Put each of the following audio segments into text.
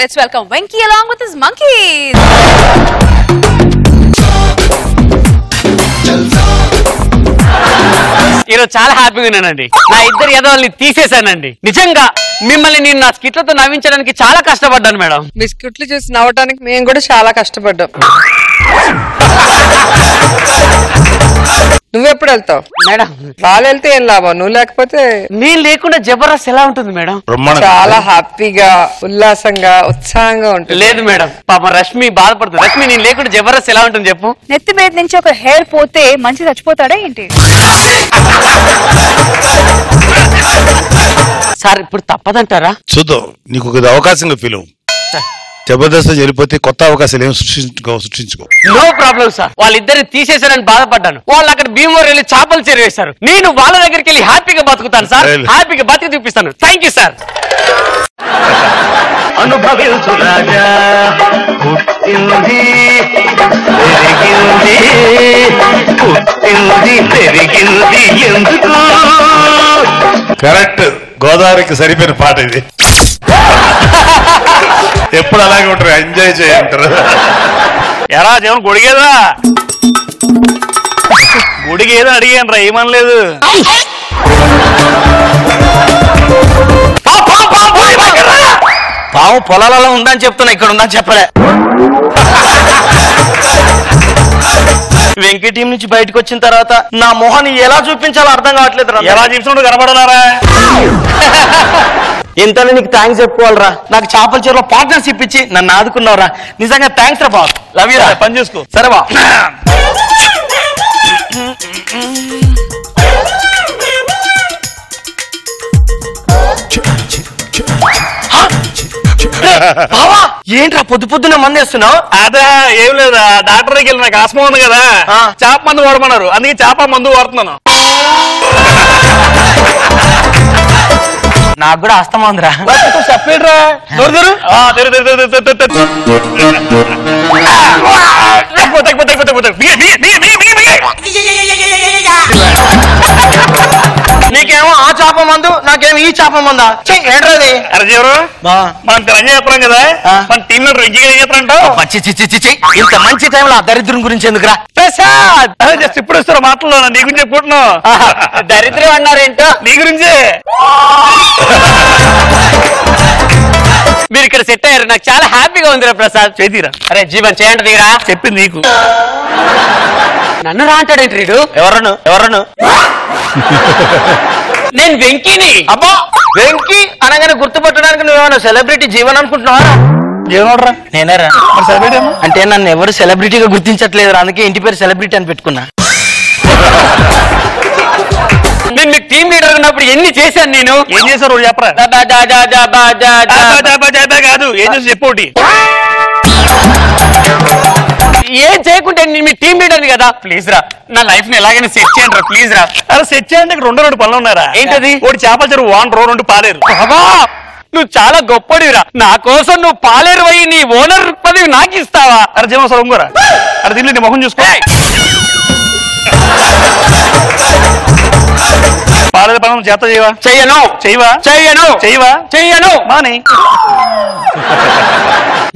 let's welcome Venky along with his monkeys. ఈరోజు చాలా హ్యాపీగా ఉన్నానండి. నా ఇద్దరు ఎదవల్ని తీసేశానండి. నిజంగా మిమ్మల్ని నేను నా స్కిట్లతో నవ్వించడానికి చాలా కష్టపడ్డాను మేడం. మీ స్కిట్లు చూసి నవ్వడానికి మేము కూడా చాలా కష్టపడ్డాం. నువ్వెప్పుడు వెళ్తావు మేడం? వాళ్ళు వెళ్తే ఏం లాభం, నువ్వు లేకపోతే. నేను లేకుండా జబర్దస్త్ ఎలా ఉంటుంది మేడం? చాలా హ్యాపీగా, ఉల్లాసంగా, ఉత్సాహంగా ఉంటుంది. లేదు మేడం, పాప రష్మి బాధపడుతుంది. రష్మి నేను లేకుండా జబర్దస్త్ ఎలా ఉంటుంది చెప్పు? నెత్తి మీద నుంచి ఒక హెయిర్ పోతే మంచి చచ్చిపోతాడా ఏంటి? సార్ ఇప్పుడు తప్పదంటారా? చూద్దాం, నీకు ఒక అవకాశంగా ఫీల్ అవ్వు. జబర్దస్త్ వెళ్ళిపోతే కొత్త అవకాశాలు ఏమి సృష్టించుకో. No problem sir. వాళ్ళిద్దరిని తీసేశారని బాధపడ్డాను. వాళ్ళు అక్కడ భీమవరం వెళ్ళి చేపలు చేరేశారు. నేను వాళ్ళ దగ్గరికి వెళ్ళి హ్యాపీగా బతుకుతాను సార్. హ్యాపీగా బతికి చూపిస్తాను. Thank you sir. అనుభవించు రాజా, పుట్టింది పెరిగింది, పుట్టింది పెరిగింది ఎందుకు? కరెక్ట్, గోదావరికి సరిపోయిన పాట ఇది. ఎప్పుడు అలాగే ఉంటారు, ఎంజాయ్ చేయంటారు. ఎలా జీవనం గొడిగేదా? గుడిగేదో అడిగాను రా, ఏమనలేదు. పాము పొలాలలో ఉందని చెప్తున్నా, ఇక్కడ ఉందని చెప్పలే. వెంకీ టీం నుంచి బయటకు వచ్చిన తర్వాత నా మొహాన్ని ఎలా చూపించాలో అర్థం కావట్లేదు. ఎలా చూపించినట్టు కనబడలారా? ఎంతలో నీకు థ్యాంక్స్ చెప్పుకోవాలరా. నాకు చేపల చెరువులో పార్ట్నర్షిప్ ఇచ్చి నన్ను ఆదుకున్నావురా. నిజంగా థ్యాంక్స్ రా బాబు. లవ్ యూ రా. పని చేసుకో. సరే బా. ఏంట్రా పొద్దు పొద్దున్న మంది వేస్తున్నావు? అదే ఏం లేదా, డాక్టర్ దగ్గర వెళ్ళి నాకు ఆస్మా ఉంది కదా, చేప మందు వాడమన్నారు, అందుకే చేప మందు వాడుతున్నాను. నాకు కూడా ఆస్తమా ఉందిరా. చెప్పేట్రా నీకేమో ఆ చేప మందు, నాకేమో ఈ చేప మందా? ఏంట్రది? అరే జీవరు, మనం తెలంగాణ చెప్తాం కదా, మన టీం లో రంజీగా చెప్తారంటావు. ఇంత మంచి టైంలో ఆ దరిద్రం గురించి ఎందుకురా? ప్రసాద్ జస్ట్ ఇప్పుడు వస్తారా మాటల్లో, నీ గురించి చెప్పుకుంటున్నావు. దరిద్రం అన్నారేంటో? నీ గురించే. మీరు ఇక్కడ సెట్ అయ్యారు, నాకు చాలా హ్యాపీగా ఉందిరా ప్రసాద్. చేతిరా. అరే జీవన్ చేయండి దిగరా. చెప్పింది నీకు. నన్ను రా అంటాడేంటి రీడు? ఎవరను నేను వెంకీని. అబ్బా, వెంకీ అనగానే గుర్తుపట్టడానికి నువ్వేమన్నా సెలబ్రిటీ జీవన్ అనుకుంటున్నావా? జీవనోడ్రా నేనేరా. సెలబ్రిటీ అంటే నన్ను ఎవరు సెలబ్రిటీగా గుర్తించట్లేదు, అందుకే ఇంటి పేరు సెలబ్రిటీ అని పెట్టుకున్నా. నేను మీకు టీం లీడర్ ఉన్నప్పుడు ఎన్ని చేశాను నేను? ఏం చేశారు చెప్పరా? కాదు, ఏం చేసి చెప్పోటి. ఏం చేయకుంటే నేను మీ టీం లీడర్ని కదా. ప్లీజ్ రా, నా లైఫ్ ని ఎలాగైనా సెట్ చేయండి రా, ప్లీజ్ రా. అరే సెట్ చేయండి, రెండు పనులు ఉన్నారా? ఏంటది? ఒకటి చేపల చెరువు వానరు, రెండు పాలేరు. బాబా, నువ్వు చాలా గొప్పడివిరా. నా కోసం నువ్వు పాలేరు పోయి నీ ఓనర్ పదవి నాకు ఇస్తావా? అరే జీవన సార్ ఉంగరా, అరే దీన్ని నీ మొహం చూసుకో. పాలేరు పనులు చేత చేయవా? చెయ్యను. మాని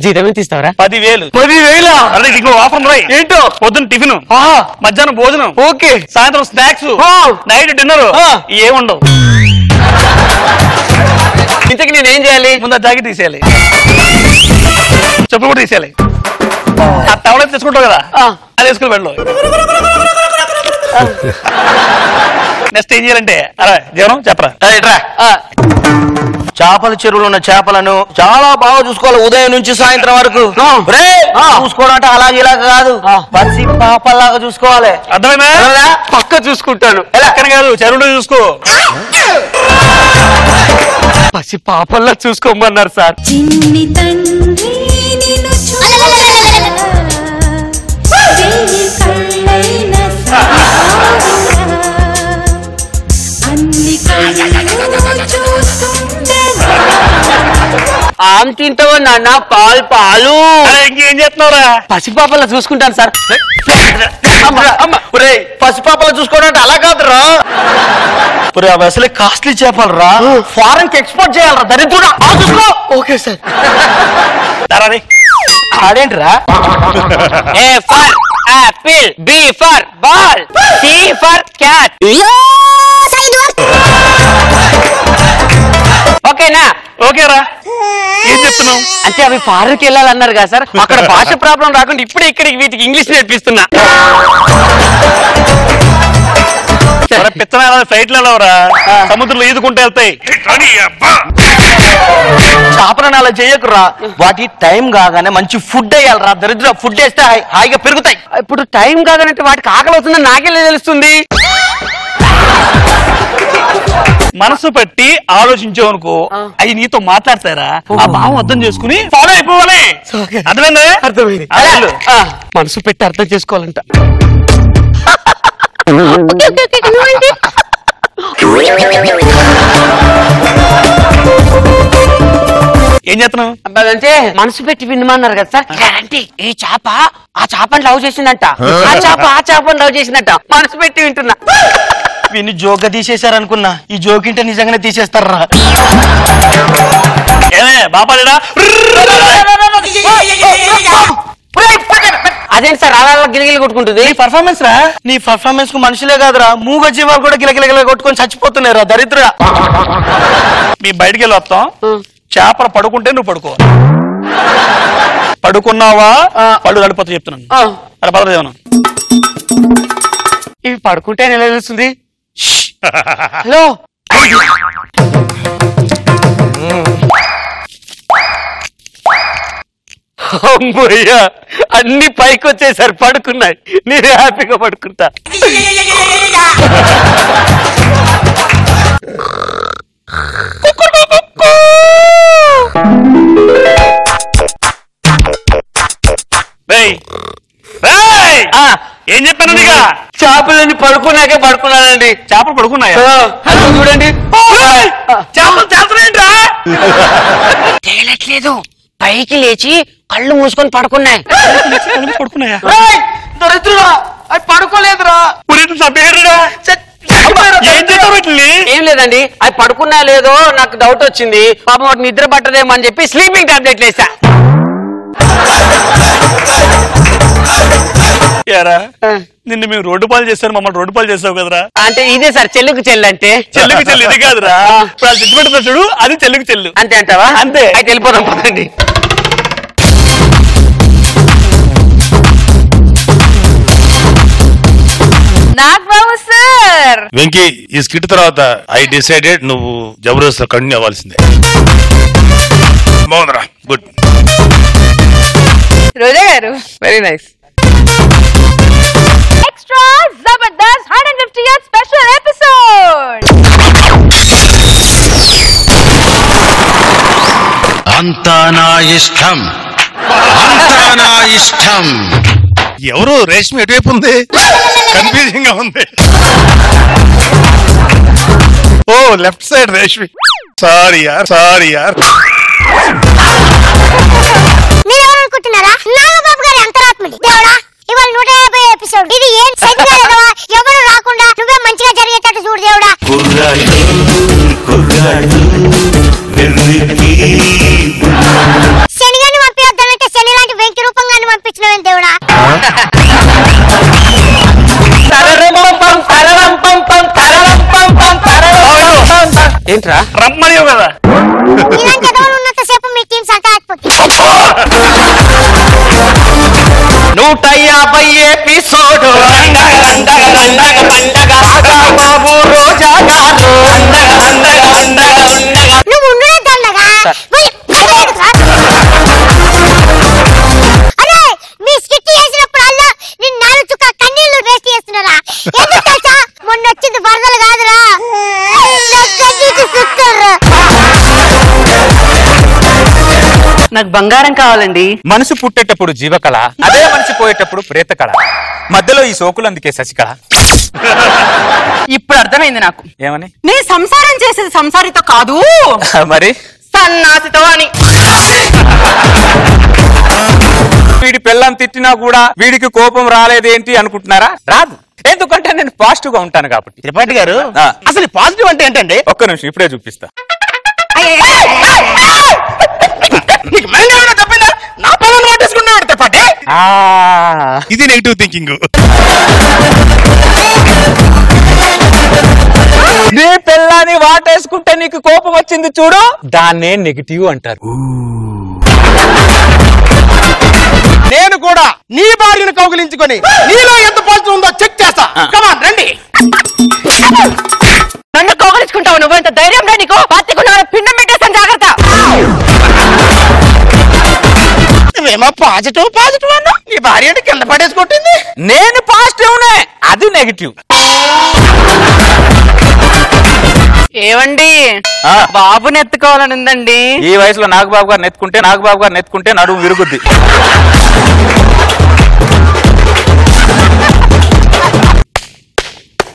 జీతం ఎంత ఇస్తావరా? 10,000. 10,000? అరే ఇంకో ఆఫర్ రాయి. ఏంటో? పొద్దున్న టిఫిన్, మధ్యాహ్నం భోజనం, ఓకే, సాయంత్రం స్నాక్స్, నైట్ డిన్నర్, ఏముండవు. ఇంతకి నేనేం చేయాలి? ముందు ఆ జాకెట్ తీసేయాలి, చెప్పులు కూడా తీసేయాలి, ఆ టవల్ అయితే తెచ్చుకుంటావు కదా, అది వేసుకుని వెళ్ళు. నెక్స్ట్ ఏం చేయాలంటే, అరే జీవనం చెప్పరా. చేపల చెరువులో ఉన్న చేపలను చాలా బాగా చూసుకోవాలి, ఉదయం నుంచి సాయంత్రం వరకు. చూసుకోవడం అంటే అలాగే ఇలా కాదు, పసి పాపల్లాగా చూసుకోవాలి. అర్థమైందా? పక్క చూసుకుంటాను. ఎక్కడ కాదు, చెరువులో చూసుకో. పసి పాపల్లా చూసుకోమన్నారు సార్. చిన్ని తండ్రి నిన్ను ఆ పాలు తింటావా నాన్న? పాలు పాలు. ఇంకేం చేస్తున్నావురా? పసిపాపలా చూసుకుంటాను సార్. పసిపాపలు చూసుకోవడం అలా కాదురా. అవి అసలే కాస్ట్లీ చేపలరా, ఫారెన్ కి ఎక్స్పోర్ట్ చేయాలరా దరిద్రుడా. చూసుకో. Okay sir. ఆడేంట్రా? A for apple, B for ball, C for cat. ఓకేనా? ఓకేరా. ఏం చెప్తున్నావు? అంటే అవి ఫారెన్కి వెళ్ళాలన్నారు కదా సార్, అక్కడ భాష ప్రాబ్లం రాకుండా ఇప్పుడే ఇక్కడికి వీటికి ఇంగ్లీష్ నేర్పిస్తున్నా. పిచ్చన ఫ్లైట్ లో సముద్రంలో ఈదుకుంటూ వెళ్తాయి. చేపలను అలా చేయకురా. వాటి టైం కాగానే మంచి ఫుడ్ వేయాలరా దరిద్ర. ఫుడ్ వేస్తే హాయిగా పెరుగుతాయి. ఇప్పుడు టైం కాదనంటే వాటికి ఆకలి అవుతుందని నాకెళ్ళి తెలుస్తుంది. మనసు పెట్టి ఆలోచించావనుకో, అవి నీతో మాట్లాడతారా? ఆ భావం అర్థం చేసుకుని ఫాలో అయిపోవాలి. అర్థమైందా? అర్థమైంది. మనసు పెట్టి అర్థం చేసుకోవాలంట. ఏం చేస్తున్నావు? అంటే మనసు పెట్టి వినమన్నారు కదా సార్. అంటే ఈ చేప ఆ చేపని లవ్ చేసిందంట, ఆ చేప ఆ చేపని లవ్ చేసిందంట. మనసు పెట్టి వింటున్నా. వీళ్ళు జోక్గా తీసేశారనుకున్నా, ఈ జోక్ ఇంటే నిజంగానే తీసేస్తారా. ఏమే బాపాలేడా? అదేంటి సార్ అలా గిలగిలి కొట్టుకుంటుంది? నీ పర్ఫార్మెన్స్ రా. నీ పర్ఫార్మెన్స్ కు మనుషులే కాదురా, మూగ జీవాలు కూడా గిలగిలగిల కొట్టుకొని చచ్చిపోతున్నారా దరిద్రుడా. మీ బయటికి వెళ్ళి వస్తాం. చేపలు పడుకుంటే నువ్వు పడుకో. పడుకున్నావా? పళ్ళు గడిపోతా చెప్తున్నాను. అలా పదదేవను. ఇవి పడుకుంటే ఎలా తెలుస్తుంది? హలో, అమ్మయ్యా, అన్ని పైకి వచ్చేసారు, పడుకున్నాయి. నేను హ్యాపీగా పడుకుంటా. ఏం చెప్పాను? చేపలన్నీ పడుకున్నాకే పడుకున్నానండి. చేపలు పడుకున్నాయా? చూడండి, చేపలు చేస్తున్నాయంట్రా? తేలట్లేదు. పైకి లేచి కళ్ళు మూసుకొని పడుకున్నాయి. పడుకున్నాయా? దరిద్రుడా, అవి పడుకోలేదురా. ఏం లేదండి, అవి పడుకున్నా లేదో నాకు డౌట్ వచ్చింది. పాపం వాటి నిద్ర పట్టదేమో అని చెప్పి స్లీపింగ్ టాబ్లెట్లు వేసా. నిన్ను మేము రోడ్డు పాలు చేశారు, మమ్మల్ని రోడ్డు పాలు చేసావు కదరా. అంటే ఇదే సార్ చెల్లుకు చెల్లు అంటే. చెల్లుకు చెల్లు ఇది కాదురా. పెడుతున్నా చూడు, అది చెల్లుకు చెల్లు. అంతే అంటావా? అంతే. అయితే వెళ్ళిపోదాం పదండి. నాగబాబు సార్, వెంకీ ఈ స్కిట్ తర్వాత ఐ డిసైడెడ్ నువ్వు జబర్దస్త్ కంటిన్యూ అవ్వాల్సిందే. బాగుందిరా, గుడ్. రోజా గారు, very nice. Extra Jabardasth 150th special episode. అంతా నా ఇష్టం, అంతా నా ఇష్టం. ఎవరు రేష్మి ఎటువైపు ఉంది? కన్ఫ్యూజింగ్ గా ఉంది. ఓ లెఫ్ట్ సైడ్ రేష్మి. సారీ యార్, సారీ యార్. మీరెవరనుకుంటున్నారా? నాగబాబు గారి అంతరాత్మని. దేవుడా, ఇవాళ 150 ఎపిసోడ్. ఇది ఏం సెగ్మెంట్? ఎవరు రాకుండా నువ్వే మంచిగా జరిగేటట్టు చూడు దేవుడా. శనిగాన్ని పంపించొద్దానంటే శని లాంటి వెంకి రూపంగాన్ని పంపించినవేం దేవుడా. ఏంట్రా రమ్మని కదా. ఇలాంటి ఎదవలు ఉన్నంత సేపు మీ టీం సంకరాకపోతుంది. 150 ఎపిసోడ్. నువ్వు ఉండునే దండగా. అరే, మీ స్కిట్ చేసినప్పుడల్లా నేను 4 చుక్క కన్నీళ్లు వేస్ట్ చేస్తున్నారా? ఎందుకు తెలుసా? మొన్న వచ్చింది వరదలు కాదురా, నాకు బంగారం కావాలండి. మనసు పుట్టేటప్పుడు జీవకళ, అదే మనిషి పోయేటప్పుడు ప్రేత కళ, మధ్యలో ఈ సోకులు అందుకే శశికళ. ఇప్పుడు అర్థమైంది నాకు. ఏమని? నీ సంసారం చేసేది సంసారితో కాదు, మరి సన్నాసితో అని. వీడి పిల్లని తిట్టినా కూడా వీడికి కోపం రాలేదేంటి అనుకుంటున్నారా? రాదు. ఎందుకంటే నేను పాజిటివ్ గా ఉంటాను కాబట్టి. త్రిపాఠి గారు అసలు పాజిటివ్ అంటే ఏంటండి? ఒక్క నిమిషం ఇప్పుడే చూపిస్తా. నీకు మైండ్ ఏమైనా తప్పిందా? నా పిల్లలు పట్టేసుకున్నాడు త్రిపాఠి. ఇది నెగిటివ్ థింకింగ్. నీ పిల్లని వాటేసుకుంటే నీకు కోపం వచ్చింది చూడు, దాన్నే నెగిటివ్ అంటారు. నేను కూడా నీ భార్యను కౌగిలించుకొని నీలో ఎంత పాజిటివ్ ఉందో చెక్ చేస్తా. కమాన్ రండి. నన్ను కౌగిలించుకుంటావు నువ్వు? ఎంత ధైర్యం రా నీకు? పత్తికున్న పిండం పెట్టేస్తాను, జాగ్రత్త. నువ్వేమో పాజిటివ్ పాజిటివ్ అన్నా, నీ భార్య కింద పడేసుకుంటుంది. నేను పాజిటివ్నే, అది నెగిటివ్. ఏవండి బాబుని ఎత్తుకోవాలని ఉందండి. ఈ వయసులో నాగబాబు గారు నెత్తుకుంటే నడుము విరుగుద్ది.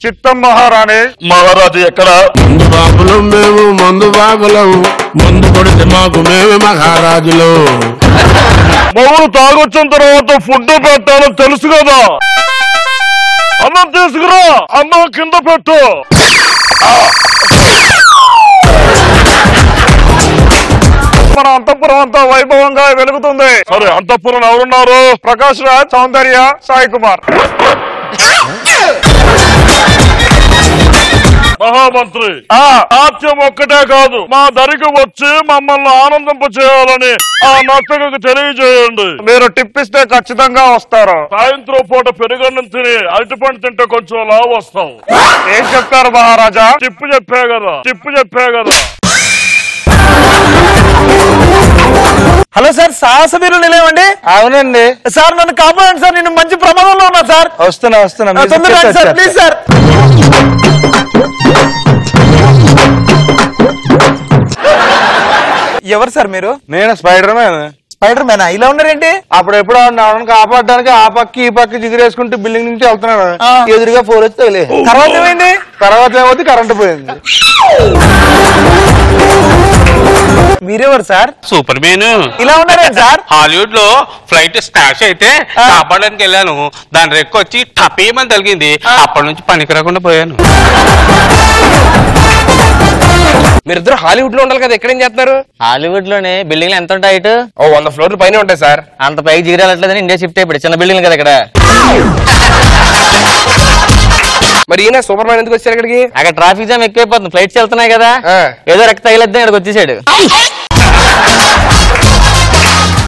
చిత్తం మహారాణి. మహారాజు ఎక్కడ? ముందు బాబులం మేము, మందు బాబులం, మందు కొడితే మాకు మేమే మహారాజులు. మొగుడు తాగొచ్చిన తర్వాత ఫుడ్ పెట్టాలో తెలుసు కదా. అన్నం తీసుకురా, అన్నం కింద పెట్టు. మన అంతఃపురం అంతా వైభవంగా వెలుగుతుంది. సరే, అంతఃపురం ఎవరున్నారు? ప్రకాష్ రాజ్, సౌందర్య, సాయి కుమార్. మహామంత్రి, నాట్యం ఒక్కటే కాదు, మా దరికి వచ్చి మమ్మల్ని ఆనందింప చేయాలని ఆ నర్తకు తెలియజేయండి. మీరు టిప్పిస్తే ఖచ్చితంగా వస్తారు. సాయంత్రం పూట పెరుగన్నం తిని అరటిపండు తింటే కొంచెం లావు వస్తాం. ఏం చెప్తారు మహారాజా? టిప్పు చెప్పే కదా. హలో సార్, సాహస వీరులు నిలవండి. అవునండి సార్, నన్ను కాపాడండి సార్, నేను మంచి ప్రమాదంలో ఉన్నా సార్. వస్తున్నా తొందరగా రండి సార్, ప్లీజ్ సార్. ఎవరు సార్ మీరు? నేను స్పైడర్ మ్యాన్. స్పైడర్ మ్యానా? ఇలా ఉన్నారేంటి? అప్పుడు ఎప్పుడు కాపాడడానికి ఆ పక్క ఈ పక్క జిగిరేసుకుంటూ బిల్డింగ్ నుంచి వెళ్తున్నాడు. ఎదురుగా ఫోర్ వచ్చి తగిలే. తర్వాత ఏమైంది? తర్వాత ఏమవుతుంది, కరెంట్ పోయింది. మీరెవరు సార్? Super man. ఇలా ఉన్నారేంటి సార్? హాలీవుడ్ లో ఫ్లైట్ స్టాష్ అయితే కాపాడడానికి వెళ్ళాను. దాని రెక్కొచ్చి టపేమని తగిలింది. అప్పటి నుంచి పనికి రాకుండా పోయాను. మీరిద్దరు హాలీవుడ్ లో ఉండాలి కదా, ఎక్కడేం చేస్తున్నారు? హాలీవుడ్ లోనే బిల్డింగ్లు ఎంత ఉంటాయి? 100 ఫ్లోర్లు పైన ఉంటాయి సార్. అంత పైకి జిగిరాలట్లేదని ఇండియా షిఫ్ట్ అయిపోయి చిన్న బిల్డింగ్ కదా ఇక్కడ. మరి ఈయన సూపర్ మ్యాన్ ఎందుకు వచ్చారు ఇక్కడికి? అక్కడ ట్రాఫిక్ జామ్ ఎక్కువైపోతుంది, ఫ్లైట్స్ వెళ్తున్నాయి కదా, ఏదో రెక్క తగిలేద్దాం ఇక్కడికి వచ్చేసాడు.